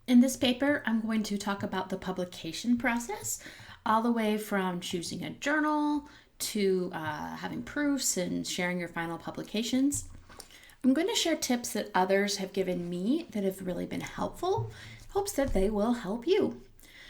In this paper, I'm going to talk about the publication process, all the way from choosing a journal to having proofs and sharing your final publications. I'm going to share tips that others have given me that have really been helpful, in hopes that they will help you.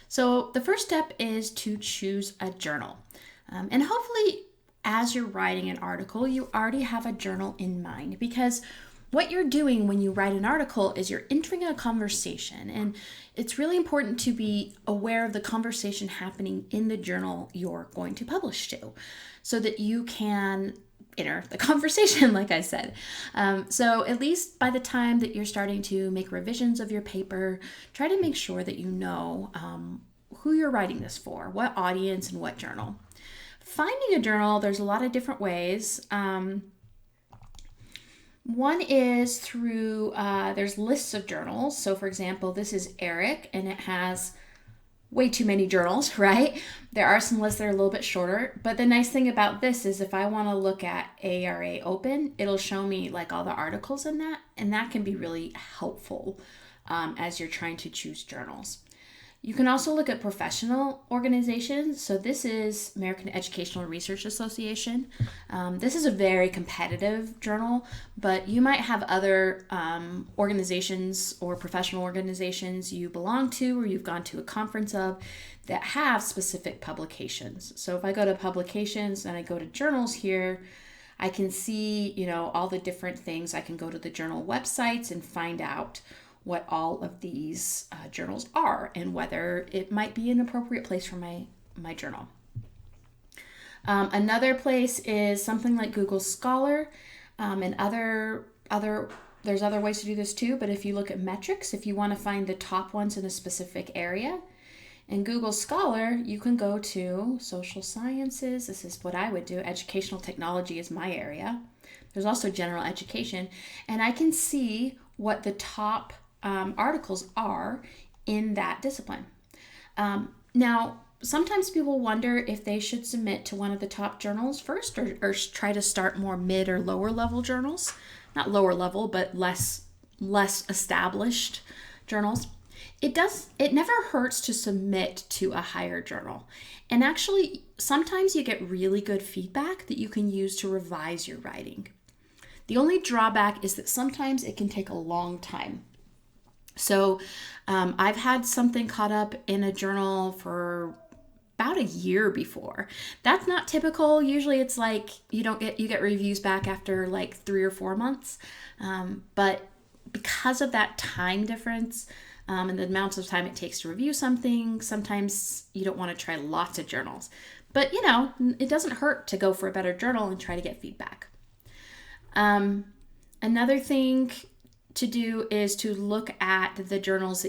So the first step is to choose a journal. And hopefully, as you're writing an article, you already have a journal in mind, because what you're doing when you write an article is you're entering a conversation, and it's really important to be aware of the conversation happening in the journal you're going to publish to, so that you can enter the conversation, like I said. So at least by the time that you're starting to make revisions of your paper, try to make sure that you know who you're writing this for, what audience and what journal. Finding a journal, there's a lot of different ways. One is through, there's lists of journals. So for example, this is ERIC, and it has way too many journals, right? There are some lists that are a little bit shorter, but the nice thing about this is if I want to look at ARA Open, it'll show me like all the articles in that, and that can be really helpful as you're trying to choose journals. You can also look at professional organizations. So this is American Educational Research Association. This is a very competitive journal, but you might have other organizations or professional organizations you belong to or you've gone to a conference of that have specific publications. So if I go to publications and I go to journals here, I can see, all the different things. I can go to the journal websites and find out what all of these journals are and whether it might be an appropriate place for my journal. Another place is something like Google Scholar, and there's other ways to do this too, but if you look at metrics, if you want to find the top ones in a specific area, in Google Scholar, you can go to social sciences. This is what I would do. Educational technology is my area. There's also general education, and I can see what the top articles are in that discipline. Now, sometimes people wonder if they should submit to one of the top journals first or try to start more mid or lower level journals. Not lower level, but less established journals. It never hurts to submit to a higher journal. And actually, sometimes you get really good feedback that you can use to revise your writing. The only drawback is that sometimes it can take a long time. So I've had something caught up in a journal for about a year before. That's not typical. Usually it's like you get reviews back after like 3 or 4 months. But because of that time difference and the amount of time it takes to review something, sometimes you don't want to try lots of journals. But it doesn't hurt to go for a better journal and try to get feedback. Another thing to do is to look at the journals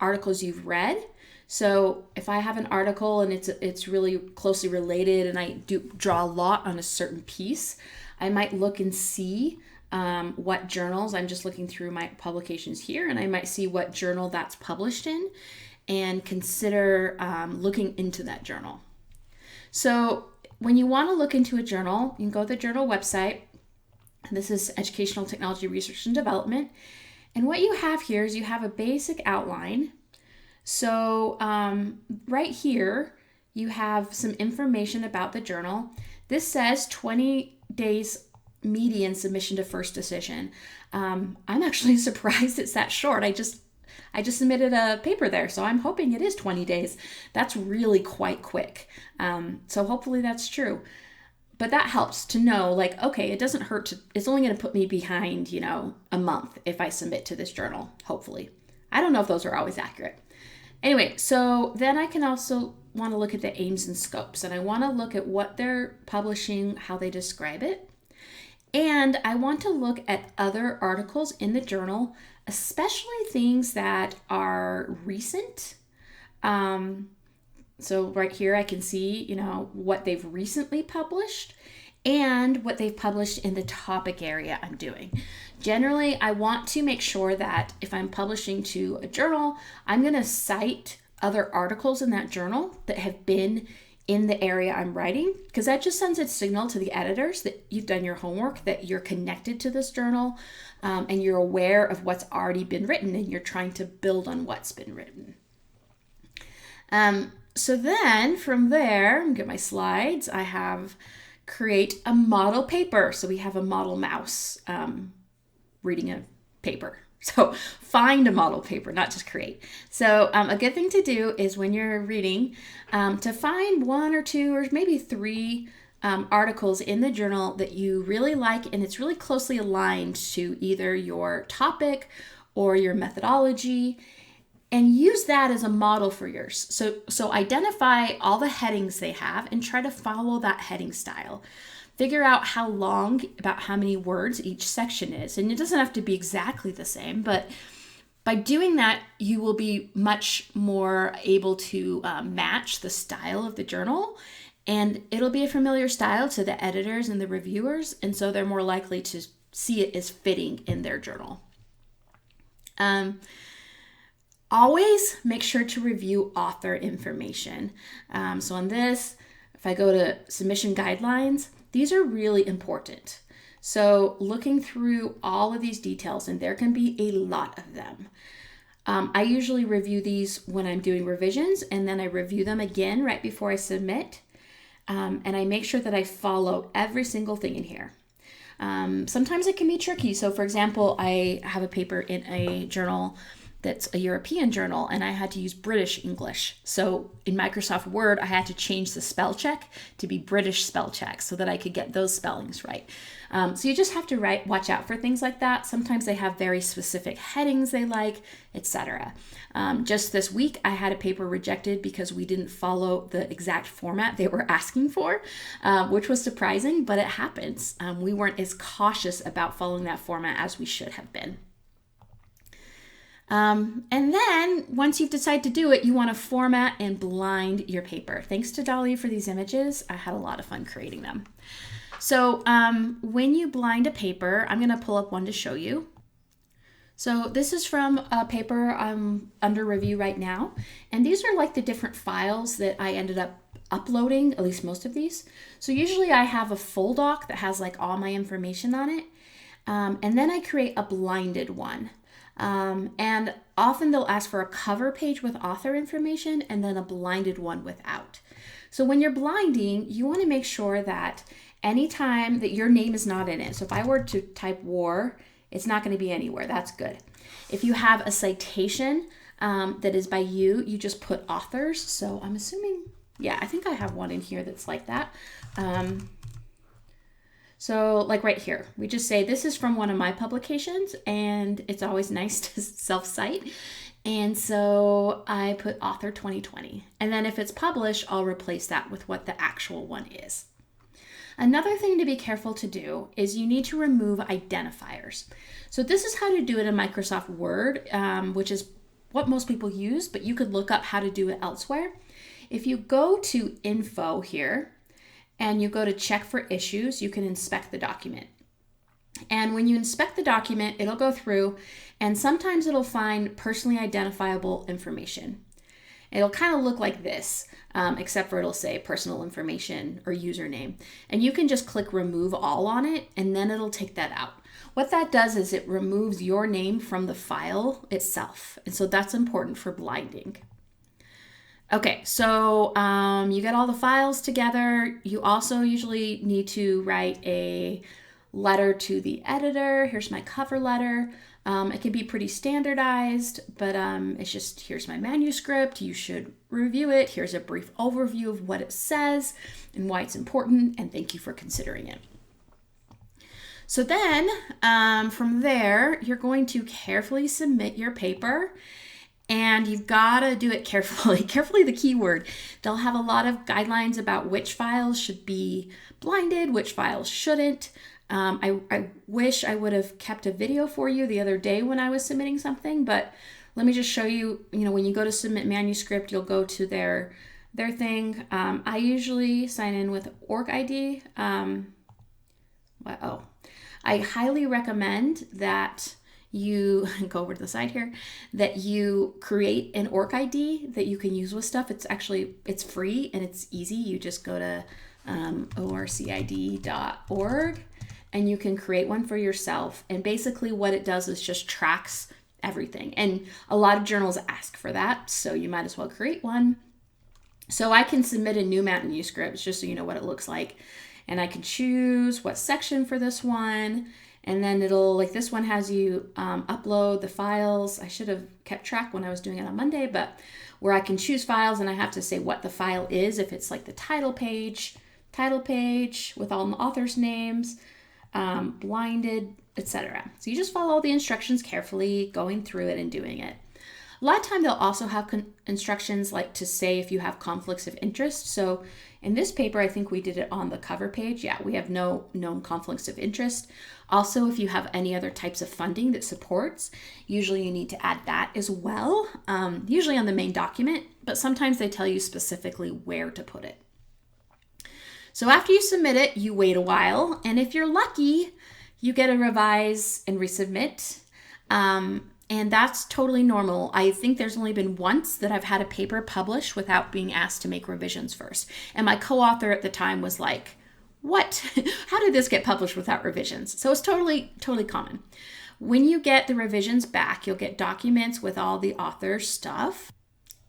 articles you've read. So if I have an article and it's really closely related and I do draw a lot on a certain piece, I might look and see what journals. I'm just looking through my publications here, and I might see what journal that's published in and consider looking into that journal. So when you want to look into a journal, you can go to the journal website. This is Educational Technology Research and Development. And what you have here is you have a basic outline. So right here, you have some information about the journal. This says 20 days median submission to first decision. I'm actually surprised it's that short. I just submitted a paper there, so I'm hoping it is 20 days. That's really quite quick. So hopefully that's true. But that helps to know, like, okay, it doesn't hurt it's only going to put me behind, a month if I submit to this journal, hopefully. I don't know if those are always accurate. Anyway, so then I can also want to look at the aims and scopes, and I want to look at what they're publishing, how they describe it. And I want to look at other articles in the journal, especially things that are recent. So right here I can see, what they've recently published and what they've published in the topic area I'm doing. Generally, I want to make sure that if I'm publishing to a journal, I'm going to cite other articles in that journal that have been in the area I'm writing, because that just sends a signal to the editors that you've done your homework, that you're connected to this journal, and you're aware of what's already been written and you're trying to build on what's been written. So then from there, I'm get my slides. I have create a model paper. So we have a model mouse reading a paper. So find a model paper, not just create. So a good thing to do is when you're reading to find 1 or 2 or maybe 3 articles in the journal that you really like and it's really closely aligned to either your topic or your methodology, and use that as a model for yours. So identify all the headings they have and try to follow that heading style. Figure out how long, about how many words each section is. And it doesn't have to be exactly the same, but by doing that, you will be much more able to match the style of the journal. And it'll be a familiar style to the editors and the reviewers. And so they're more likely to see it as fitting in their journal. Always make sure to review author information. So on this, if I go to submission guidelines, these are really important. So looking through all of these details, and there can be a lot of them. I usually review these when I'm doing revisions, and then I review them again right before I submit. And I make sure that I follow every single thing in here. Sometimes it can be tricky. So for example, I have a paper in a journal that's a European journal, and I had to use British English. So in Microsoft Word, I had to change the spell check to be British spell check so that I could get those spellings right. So you just have to watch out for things like that. Sometimes they have very specific headings they like, etc. Just this week, I had a paper rejected because we didn't follow the exact format they were asking for, which was surprising, but it happens. We weren't as cautious about following that format as we should have been. And then once you've decided to do it, you want to format and blind your paper. Thanks to Dolly for these images. I had a lot of fun creating them. So when you blind a paper, I'm going to pull up one to show you. So this is from a paper I'm under review right now. And these are like the different files that I ended up uploading, at least most of these. So usually I have a full doc that has like all my information on it. And then I create a blinded one. And often they'll ask for a cover page with author information and then a blinded one without. So when you're blinding, you want to make sure that anytime that your name is not in it. So if I were to type war, it's not going to be anywhere. That's good. If you have a citation that is by you, you just put authors. So I'm assuming, yeah, I think I have one in here that's like that. So like right here, we just say this is from one of my publications, and it's always nice to self-cite. And so I put author 2020. And then if it's published, I'll replace that with what the actual one is. Another thing to be careful to do is you need to remove identifiers. So this is how to do it in Microsoft Word, which is what most people use, but you could look up how to do it elsewhere. If you go to info here, and you go to check for issues, you can inspect the document. And when you inspect the document, it'll go through, and sometimes it'll find personally identifiable information. It'll kind of look like this, except for it'll say personal information or username. And you can just click remove all on it, and then it'll take that out. What that does is it removes your name from the file itself. And so that's important for blinding. Okay, so you get all the files together. You also usually need to write a letter to the editor. Here's my cover letter. It can be pretty standardized, but it's just, here's my manuscript. You should review it. Here's a brief overview of what it says and why it's important, and thank you for considering it. So then from there, you're going to carefully submit your paper. And you've got to do it carefully. Carefully, the key word. They'll have a lot of guidelines about which files should be blinded, which files shouldn't. I wish I would have kept a video for you the other day when I was submitting something, but let me just show you, when you go to submit manuscript, you'll go to their thing. I usually sign in with org ID. I highly recommend that you go over to the side here, that you create an org ID that you can use with stuff. It's free and it's easy. You just go to orcid.org and you can create one for yourself. And basically what it does is just tracks everything. And a lot of journals ask for that, so you might as well create one. So I can submit a new manuscript, just so you know what it looks like. And I can choose what section for this one. And then like this one has you upload the files. I should have kept track when I was doing it on Monday, but where I can choose files and I have to say what the file is. If it's like the title page with all the authors' names, blinded, etc. So you just follow all the instructions carefully, going through it and doing it. A lot of time they'll also have instructions like to say if you have conflicts of interest. So in this paper, I think we did it on the cover page. Yeah, we have no known conflicts of interest. Also, if you have any other types of funding that supports, usually you need to add that as well, usually on the main document, but sometimes they tell you specifically where to put it. So after you submit it, you wait a while, and if you're lucky, you get a revise and resubmit. And that's totally normal. I think there's only been once that I've had a paper published without being asked to make revisions first. And my co-author at the time was like, what? How did this get published without revisions? So it's totally common. When you get the revisions back, you'll get documents with all the author's stuff.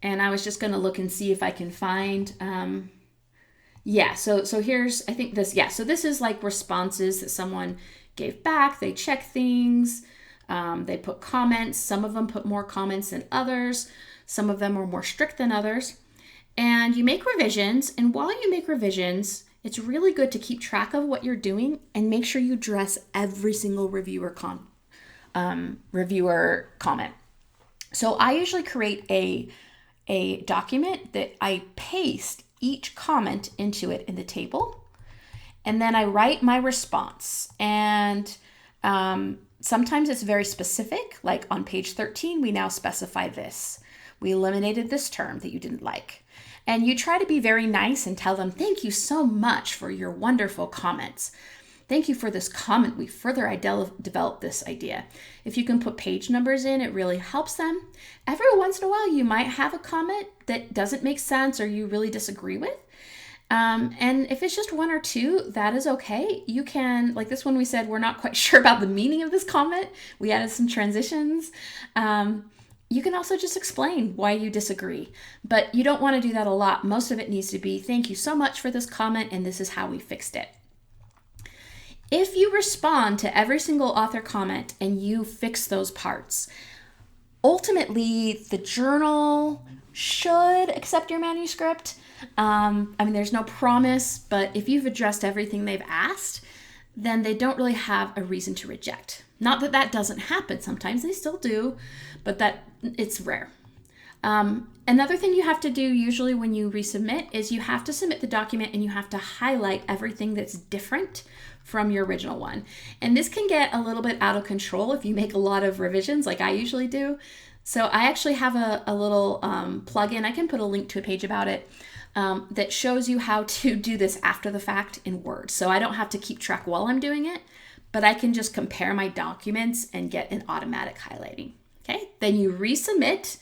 And I was just going to look and see if I can find, so here's, I think this, so this is like responses that someone gave back. They check things. They put comments. Some of them put more comments than others. Some of them are more strict than others. And you make revisions. And while you make revisions, it's really good to keep track of what you're doing and make sure you address every single reviewer comment. So I usually create a document that I paste each comment into it in the table. And then I write my response. And sometimes it's very specific, like on page 13, we now specify this. We eliminated this term that you didn't like. And you try to be very nice and tell them, thank you so much for your wonderful comments. Thank you for this comment. We further developed this idea. If you can put page numbers in, it really helps them. Every once in a while, you might have a comment that doesn't make sense or you really disagree with. And if it's just one or two, that is okay. You can, like this one we said, we're not quite sure about the meaning of this comment. We added some transitions. You can also just explain why you disagree, but you don't want to do that a lot. Most of it needs to be, thank you so much for this comment, and this is how we fixed it. If you respond to every single author comment and you fix those parts, ultimately the journal should accept your manuscript. There's no promise, but if you've addressed everything they've asked, then they don't really have a reason to reject. Not that that doesn't happen. Sometimes they still do, but that it's rare. Another thing you have to do usually when you resubmit is you have to submit the document and you have to highlight everything that's different from your original one. And this can get a little bit out of control if you make a lot of revisions like I usually do. So I actually have a little plugin. I can put a link to a page about it that shows you how to do this after the fact in Word. So I don't have to keep track while I'm doing it, but I can just compare my documents and get an automatic highlighting. Okay, then you resubmit,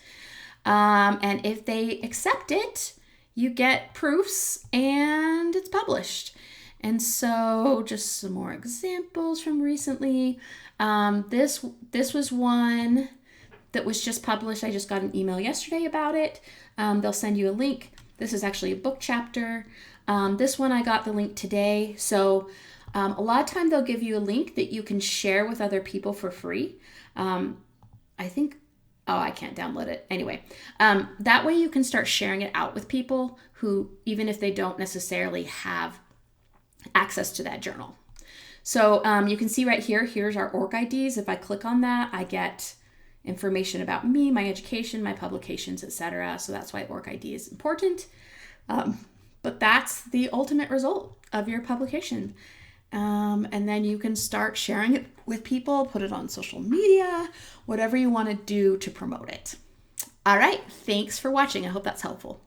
and if they accept it, you get proofs and it's published. And so just some more examples from recently. This was one that was just published. I just got an email yesterday about it. They'll send you a link. This is actually a book chapter. This one I got the link today. So a lot of time they'll give you a link that you can share with other people for free. I can't download it. Anyway, that way you can start sharing it out with people who, even if they don't necessarily have access to that journal. So you can see right here, here's our org IDs. If I click on that, I get information about me, my education, my publications, etc. So that's why org ID is important. But that's the ultimate result of your publication. And then you can start sharing it with people, put it on social media, whatever you want to do to promote it. All right, thanks for watching. I hope that's helpful.